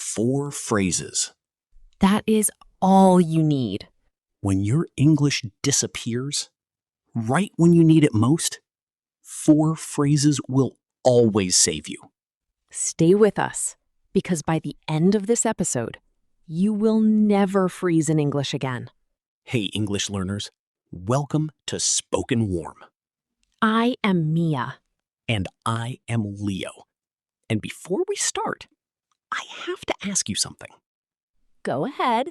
4 phrases. That is all you need. When your English disappears, right when you need it most, 4 phrases will always save you. Stay with us, because by the end of this episode, you will never freeze in English again. Hey, English learners, welcome to Spoken Warm. I am Mia. And I am Leo. And before we start, I have to ask you something. Go ahead.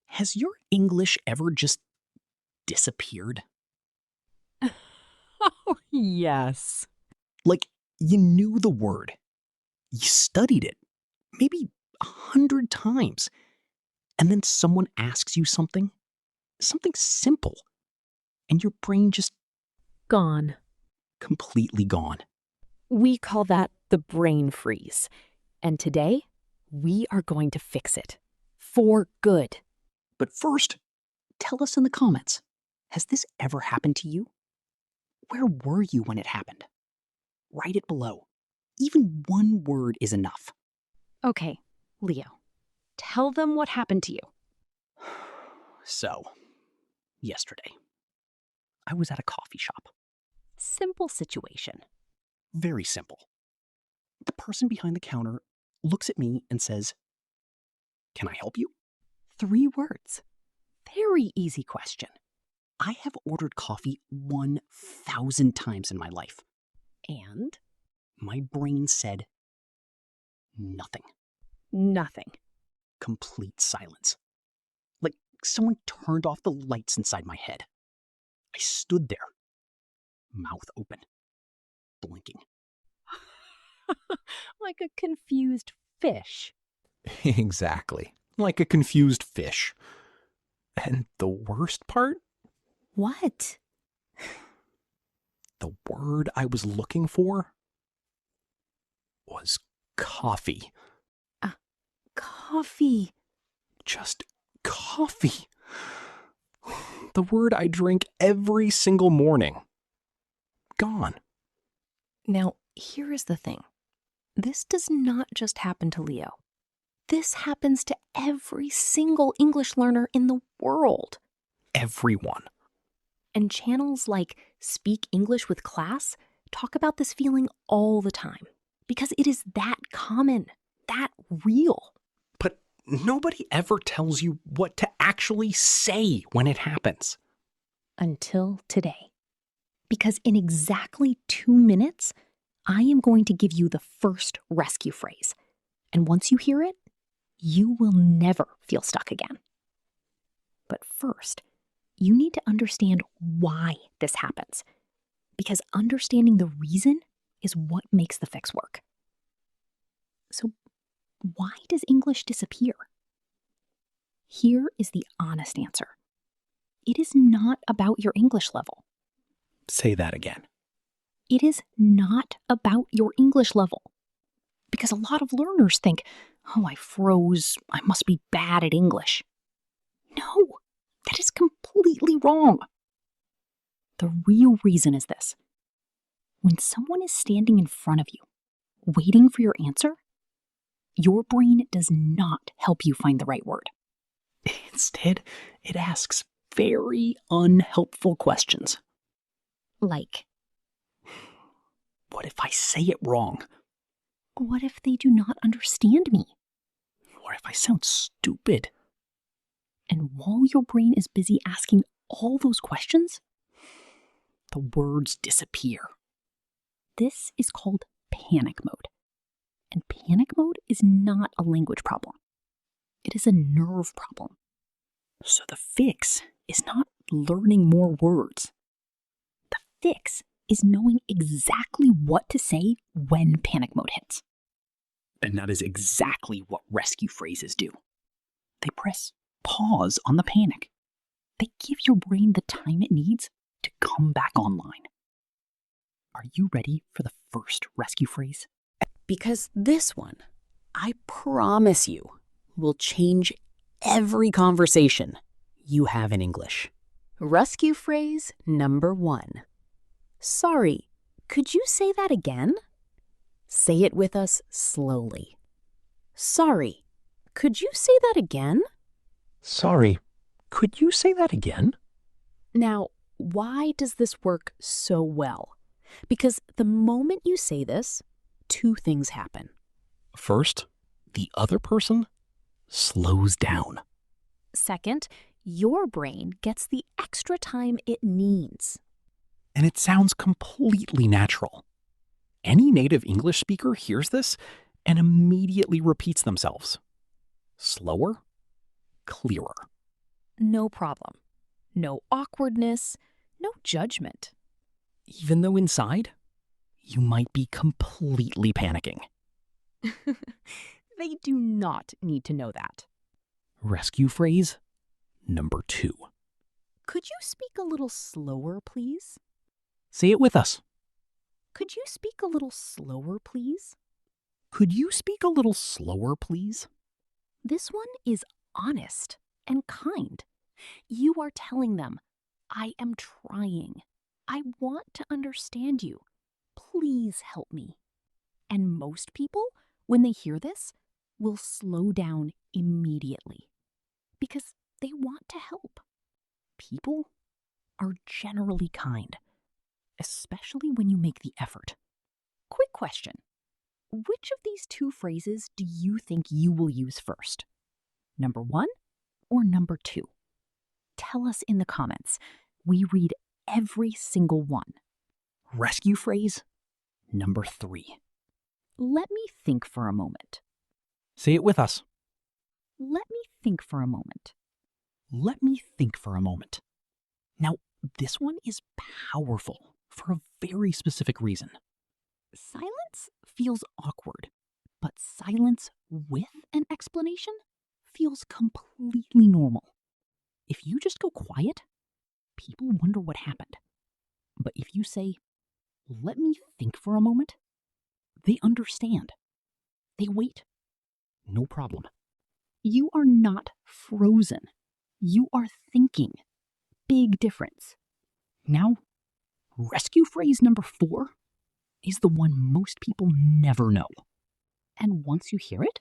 Has your English ever just disappeared? Oh, yes. Like, you knew the word. You studied it, maybe 100 times. And then someone asks you something simple, and your brain just Gone. completely gone. We call that the brain freeze. And today, we are going to fix it. For good. But first, tell us in the comments, has this ever happened to you? Where were you when it happened? Write it below. Even one word is enough. Okay, Leo, tell them what happened to you. So, yesterday, I was at a coffee shop. Simple situation. Very simple. The person behind the counter looks at me and says, "Can I help you?" 3 words. Very easy question. I have ordered coffee 1,000 times in my life. And My brain said nothing. nothing. Complete silence. Like someone turned off the lights inside my head. I stood there, mouth open, blinking. Like a confused fish. Exactly. Like a confused fish. And the worst part? What? The word I was looking for was coffee. Coffee. Just coffee. The word I drink every single morning. Gone. Now, here is the thing. This does not just happen to Leo. This happens to every single English learner in the world. Everyone. And channels like Speak English with Class talk about this feeling all the time because it is that common, that real. But nobody ever tells you what to actually say when it happens. Until today. Because in exactly 2 minutes, I am going to give you the first rescue phrase. And once you hear it, you will never feel stuck again. But first, you need to understand why this happens. Because understanding the reason is what makes the fix work. So, why does English disappear? Here is the honest answer. It is not about your English level. Say that again. It is not about your English level. Because a lot of learners think, oh, I froze, I must be bad at English. No, that is completely wrong. The real reason is this. When someone is standing in front of you, waiting for your answer, your brain does not help you find the right word. Instead, it asks very unhelpful questions. Like, What if I say it wrong? what if they do not understand me? What if I sound stupid? And while your brain is busy asking all those questions, The words disappear. this is called panic mode. And panic mode is not a language problem. It is a nerve problem. So the fix is not learning more words. The fix is knowing exactly what to say when panic mode hits. And that is exactly what rescue phrases do. They press pause on the panic. They give your brain the time it needs to come back online. Are you ready for the first rescue phrase? Because this one, I promise you, will change every conversation you have in English. Rescue phrase number 1. Sorry, could you say that again? Say it with us slowly. Sorry, Could you say that again? Sorry, could you say that again? Now, why does this work so well? Because the moment you say this, two things happen. First, the other person slows down. Second, your brain gets the extra time it needs. And it sounds completely natural. Any native English speaker hears this and immediately repeats themselves. Slower, clearer. No problem. No awkwardness, no judgment. Even though inside, you might be completely panicking. They do not need to know that. Rescue phrase number 2. Could you speak a little slower, please? Say it with us. Could you speak a little slower, please? Could you speak a little slower, please? This one is honest and kind. You are telling them, I am trying. I want to understand you. Please help me. And most people, when they hear this, will slow down immediately because they want to help. People are generally kind, especially when you make the effort. Quick question. Which of these two phrases do you think you will use first? Number 1 or number 2? Tell us in the comments. We read every single one. Rescue phrase number 3. Let me think for a moment. Say it with us. Let me think for a moment. Let me think for a moment. Now, this one is powerful for a very specific reason. Silence feels awkward, but silence with an explanation feels completely normal. If you just go quiet, people wonder what happened. But if you say, let me think for a moment, they understand. They wait. No problem. You are not frozen. You are thinking. Big difference. Now, rescue phrase number 4 is the one most people never know. And once you hear it,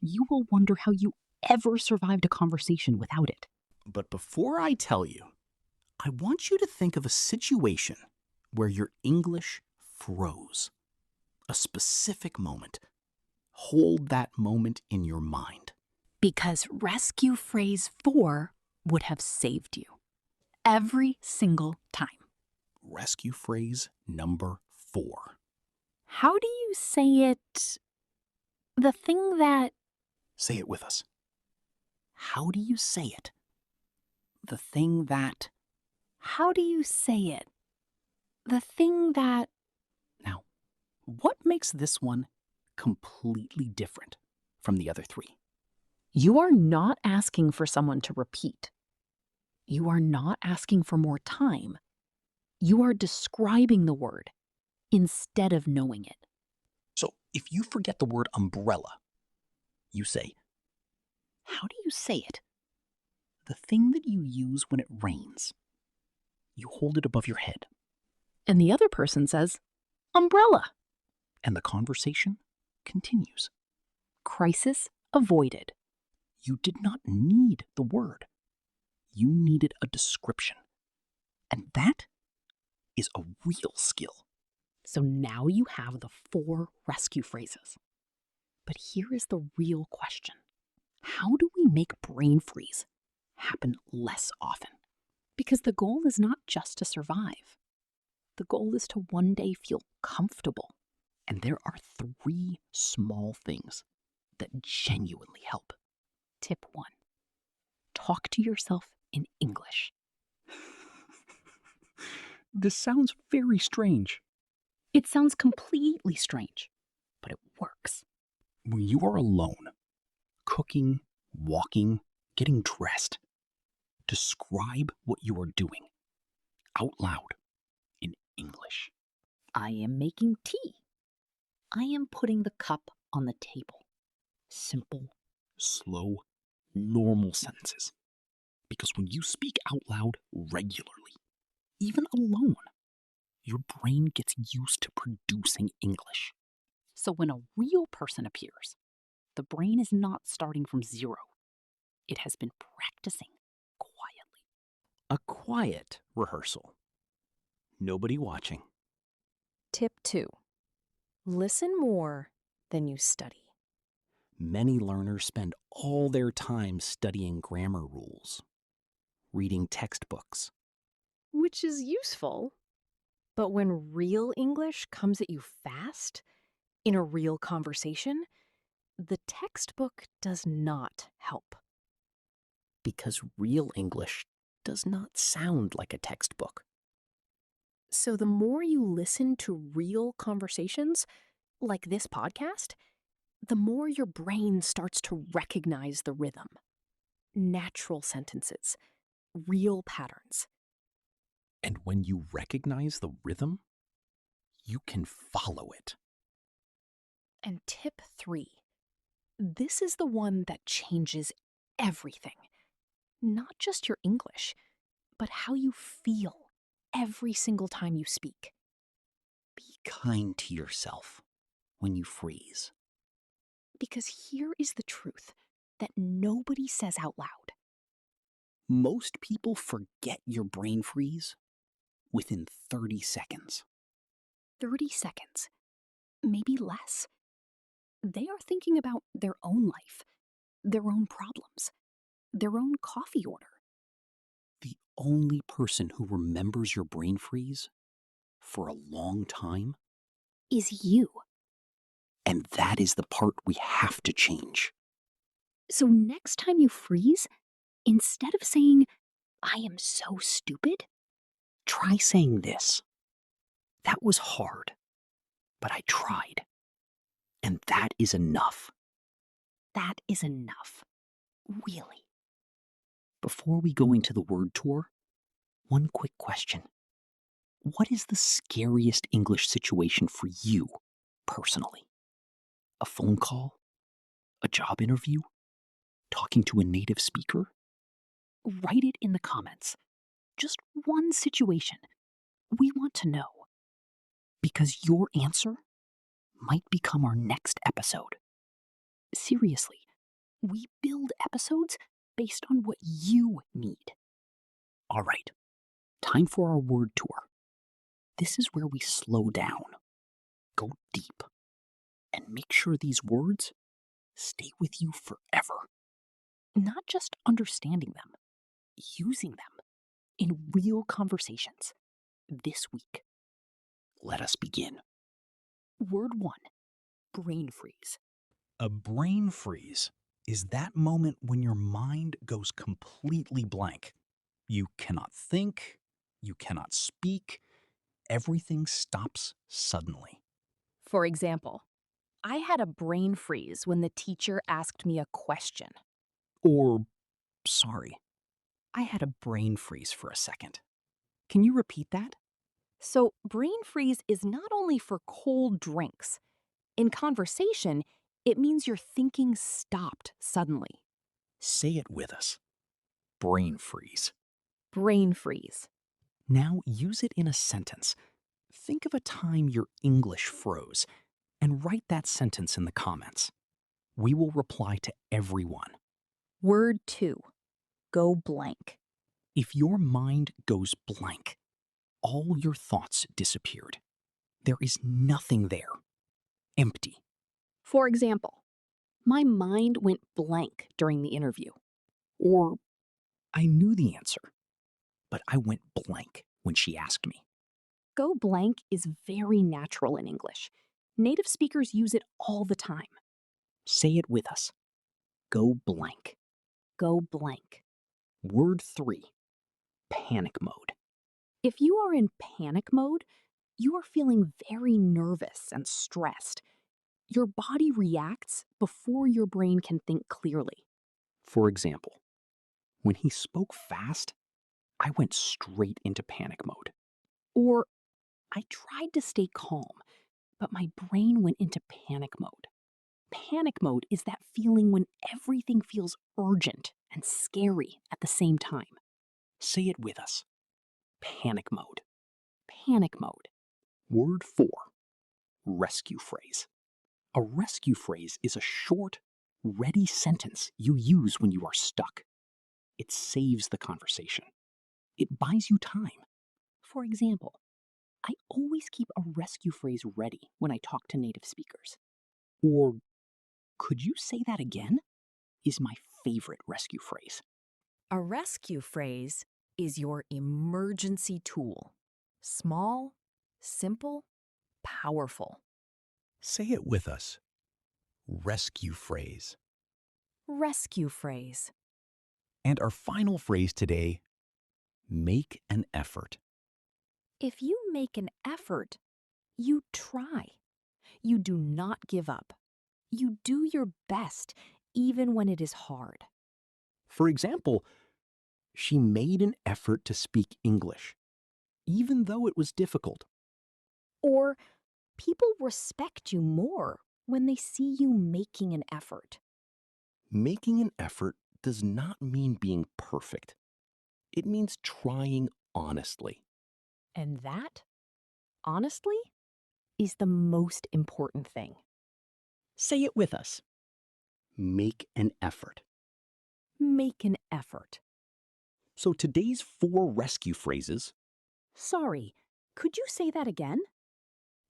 you will wonder how you ever survived a conversation without it. But before I tell you, I want you to think of a situation where your English froze. A specific moment. Hold that moment in your mind. Because rescue phrase 4 would have saved you. Every single time. Rescue phrase number 4. How do you say it? The thing that... Say it with us. How do you say it? The thing that... How do you say it? The thing that... Now, what makes this one completely different from the other 3? You are not asking for someone to repeat. You are not asking for more time. You are describing the word instead of knowing it. So if you forget the word umbrella, you say, how do you say it? The thing that you use when it rains. You hold it above your head. And the other person says, umbrella. And the conversation continues. Crisis avoided. You did not need the word. You needed a description. And that is a real skill. So now you have the 4 rescue phrases. But here is the real question. How do we make brain freeze happen less often? Because the goal is not just to survive. The goal is to one day feel comfortable. And there are 3 small things that genuinely help. Tip 1. Talk to yourself in English. This sounds very strange. It sounds completely strange, but it works. When you are alone, cooking, walking, getting dressed, describe what you are doing out loud in English. I am making tea. I am putting the cup on the table. Simple, slow, normal sentences. Because when you speak out loud regularly, even alone, your brain gets used to producing English. So when a real person appears, The brain is not starting from zero. It has been practicing quietly. A quiet rehearsal. Nobody watching. Tip 2. Listen more than you study. Many learners spend all their time studying grammar rules, reading textbooks. Which is useful. But when real English comes at you fast, in a real conversation, the textbook does not help. Because real English does not sound like a textbook. So the more you listen to real conversations, like this podcast, the more your brain starts to recognize the rhythm. Natural sentences, real patterns. And when you recognize the rhythm, you can follow it. And tip 3. This is the one that changes everything. Not just your English, but how you feel every single time you speak. Be kind to yourself when you freeze. Because here is the truth that nobody says out loud. Most people forget your brain freeze within 30 seconds. 30 seconds, maybe less. They are thinking about their own life, their own problems, their own coffee order. The only person who remembers your brain freeze for a long time Is you. And that is the part we have to change. So next time you freeze, instead of saying, I am so stupid, Try saying this. That was hard, but I tried. And that is enough. that is enough. Really. Before we go into the word tour, one quick question. What is the scariest English situation for you, personally? A phone call? A job interview? Talking to a native speaker? Write it in the comments. Just one situation. We want to know. Because your answer might become our next episode. Seriously, we build episodes based on what you need. All right, time for our word tour. This is where we slow down, go deep, and make sure these words stay with you forever. Not just understanding them, using them in real conversations this week. Let us begin. Word 1, brain freeze. A brain freeze is that moment when your mind goes completely blank. You cannot think, you cannot speak, everything stops suddenly. For example, I had a brain freeze when the teacher asked me a question. Or, sorry, I had a brain freeze for a second. Can you repeat that? So, brain freeze is not only for cold drinks. In conversation, it means your thinking stopped suddenly. Say it with us. Brain freeze. Brain freeze. Now use it in a sentence. Think of a time your English froze and write that sentence in the comments. We will reply to everyone. Word 2, go blank. If your mind goes blank, all your thoughts disappeared. There is nothing there. Empty. For example, my mind went blank during the interview. Or, I knew the answer, but I went blank when she asked me. Go blank is very natural in English. Native speakers use it all the time. Say it with us. Go blank. Go blank. Word 3, panic mode. If you are in panic mode, you are feeling very nervous and stressed. Your body reacts before your brain can think clearly. For example, when he spoke fast, I went straight into panic mode. Or I tried to stay calm, but my brain went into panic mode. Panic mode is that feeling when everything feels urgent and scary at the same time. Say it with us. Panic mode. Panic mode. Word 4, rescue phrase. A rescue phrase is a short, ready sentence you use when you are stuck. It saves the conversation. It buys you time. For example, I always keep a rescue phrase ready when I talk to native speakers. Or, could you say that again? Is my favorite rescue phrase. A rescue phrase is your emergency tool. Small, simple, powerful. Say it with us. Rescue phrase. Rescue phrase. And our final phrase today, make an effort. If you make an effort, you try. You do not give up. You do your best, even when it is hard. For example, she made an effort to speak English, even though it was difficult. Or people respect you more when they see you making an effort. Making an effort does not mean being perfect. It means trying honestly. And that, honestly, is the most important thing. Say it with us. Make an effort. Make an effort. So today's 4 rescue phrases. Sorry, could you say that again?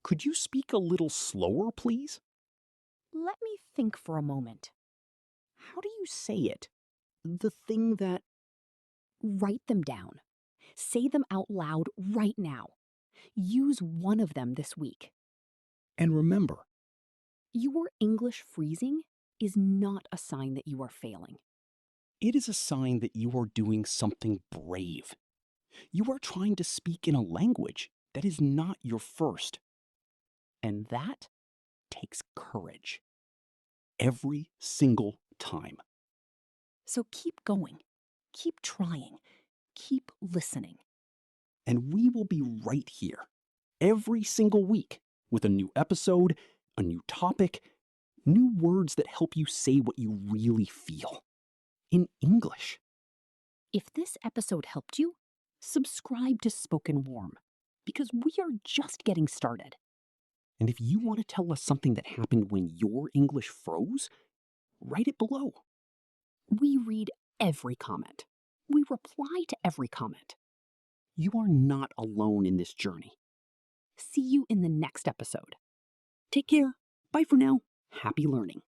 Could you speak a little slower, please? Let me think for a moment. How do you say it? The thing that... Write them down. Say them out loud right now. Use one of them this week. And remember, Your English freezing is not a sign that you are failing. it is a sign that you are doing something brave. You are trying to speak in a language that is not your first. And that takes courage. Every single time. So keep going. Keep trying. Keep listening. And we will be right here every single week with a new episode, a new topic, new words that help you say what you really feel in English. If this episode helped you, subscribe to Spoken Warm, because we are just getting started. And if you want to tell us something that happened when your English froze, write it below. We read every comment. We reply to every comment. You are not alone in this journey. See you in the next episode. Take care. Bye for now. Happy learning.